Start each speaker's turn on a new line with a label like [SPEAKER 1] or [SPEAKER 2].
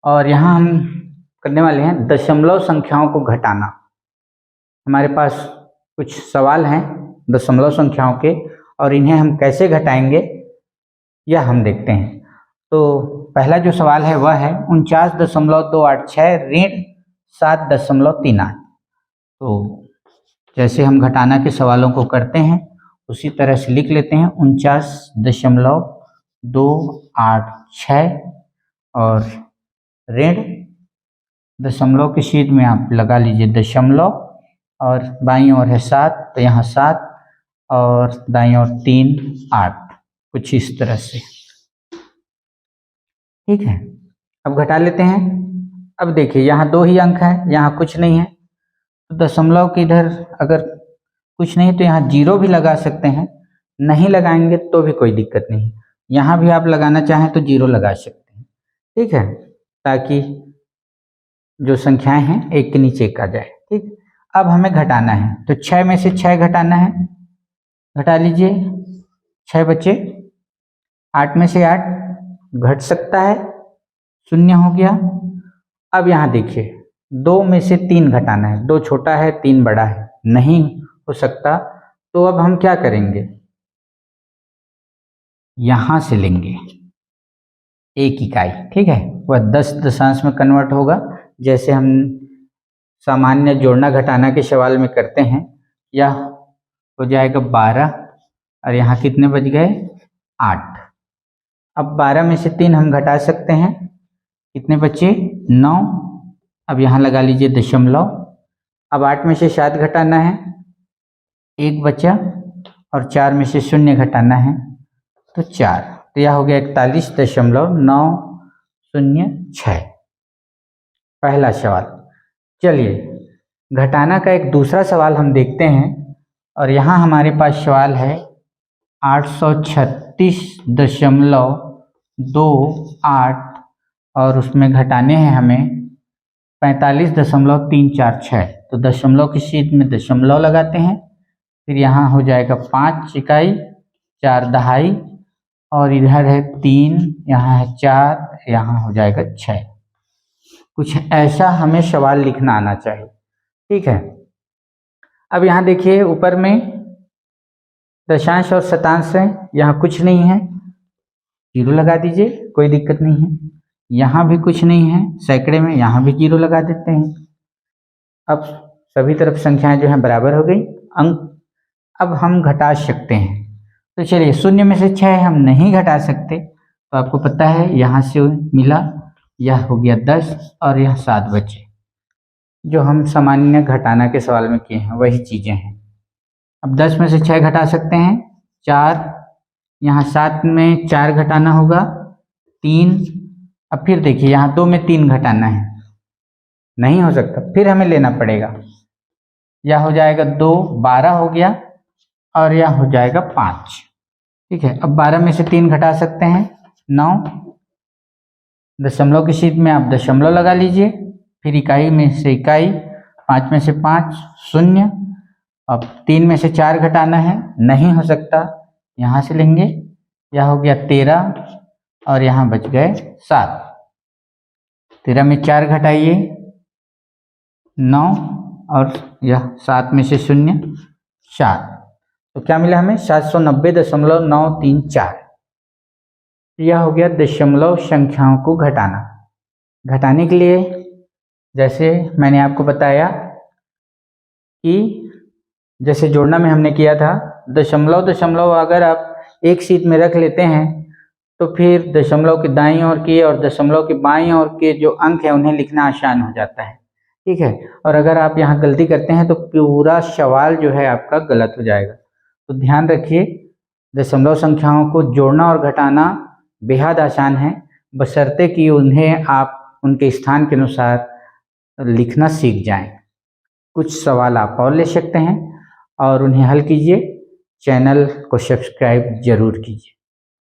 [SPEAKER 1] और यहाँ हम करने वाले हैं दशमलव संख्याओं को घटाना। हमारे पास कुछ सवाल हैं दशमलव संख्याओं के और इन्हें हम कैसे घटाएंगे यह हम देखते हैं। तो पहला जो सवाल है वह है 49.286 ऋण 7.38। तो जैसे हम घटाना के सवालों को करते हैं उसी तरह से लिख लेते हैं 49.286 और ऋण दशमलव की शीट में आप लगा लीजिए दशमलव और बाईं ओर है 7 तो यहाँ 7 और दाईं ओर 3 8 कुछ इस तरह से। ठीक है, अब घटा लेते हैं। अब देखिए यहाँ 2 ही अंक है, यहाँ कुछ नहीं है, तो दशमलव के इधर अगर कुछ नहीं तो यहाँ 0 भी लगा सकते हैं, नहीं लगाएंगे तो भी कोई दिक्कत नहीं। यहाँ भी आप लगाना चाहें तो 0 लगा सकते हैं। ठीक है, ताकि जो संख्याएं हैं एक के नीचे एक आ जाए। ठीक, अब हमें घटाना है तो 6 में से 6 घटाना है, घटा लीजिए 6 बचे। 8 में से 8 घट सकता है, 0 हो गया। अब यहाँ देखिए 2 में से 3 घटाना है, 2 छोटा है 3 बड़ा है, नहीं हो सकता। तो अब हम क्या करेंगे, यहां से लेंगे 1 इकाई। ठीक है, वह 10 दशांश में कन्वर्ट होगा जैसे हम सामान्य जोड़ना घटाना के सवाल में करते हैं। यह हो जाएगा 12 और यहाँ कितने बच गए 8। अब 12 में से 3 हम घटा सकते हैं, कितने बचे 9। अब यहाँ लगा लीजिए दशमलव। अब 8 में से 7 घटाना है, 1 बचा और 4 में से 0 घटाना है तो 4, तो यह हो गया 41.906 पहला सवाल। चलिए घटाना का एक दूसरा सवाल हम देखते हैं और यहाँ हमारे पास सवाल है 836.28 और उसमें घटाने हैं हमें 45.346। तो दशमलव की शीट में दशमलव लगाते हैं, फिर यहाँ हो जाएगा 5 इकाई 4 दहाई और इधर है 3, यहाँ है 4, यहाँ हो जाएगा 6। कुछ ऐसा हमें सवाल लिखना आना चाहिए। ठीक है, अब यहाँ देखिए ऊपर में दशांश और शतांश है, यहाँ कुछ नहीं है, 0 लगा दीजिए, कोई दिक्कत नहीं है। यहाँ भी कुछ नहीं है सैकड़े में, यहाँ भी 0 लगा देते हैं। अब सभी तरफ संख्याएं जो हैं बराबर हो गई, अंक अब हम घटा सकते हैं। तो चलिए 0 में से 6 हम नहीं घटा सकते, तो आपको पता है यहाँ से मिला, यह हो गया 10 और यह 7 बचे, जो हम सामान्य घटाना के सवाल में किए हैं वही चीज़ें हैं। अब 10 में से 6 घटा सकते हैं 4, यहाँ 7 में 4 घटाना होगा 3। अब फिर देखिए यहाँ 2 में 3 घटाना है, नहीं हो सकता, फिर हमें लेना पड़ेगा। यह हो जाएगा 2, 12 हो गया और यह हो जाएगा 5। ठीक है, अब 12 में से 3 घटा सकते हैं 9। दशमलव की शीट में आप दशमलव लगा लीजिए, फिर इकाई में से इकाई, 5 में से 5 0। अब 3 में से 4 घटाना है, नहीं हो सकता, यहाँ से लेंगे, यह हो गया 13 और यहाँ बच गए 7। 13 में 4 घटाइए 9 और यह 7 में से 0 4, तो क्या मिला हमें 790.934। यह हो गया दशमलव संख्याओं को घटाना। घटाने के लिए जैसे मैंने आपको बताया कि जैसे जोड़ना में हमने किया था, दशमलव दशमलव अगर आप एक शीट में रख लेते हैं तो फिर दशमलव की दाईं ओर के और दशमलव की बाईं ओर के जो अंक है उन्हें लिखना आसान हो जाता है। ठीक है, और अगर आप यहाँ गलती करते हैं तो पूरा सवाल जो है आपका गलत हो जाएगा। तो ध्यान रखिए, दशमलव संख्याओं को जोड़ना और घटाना बेहद आसान है, बशर्ते कि उन्हें आप उनके स्थान के अनुसार लिखना सीख जाएं। कुछ सवाल आप और ले सकते हैं और उन्हें हल कीजिए। चैनल को सब्सक्राइब जरूर कीजिए।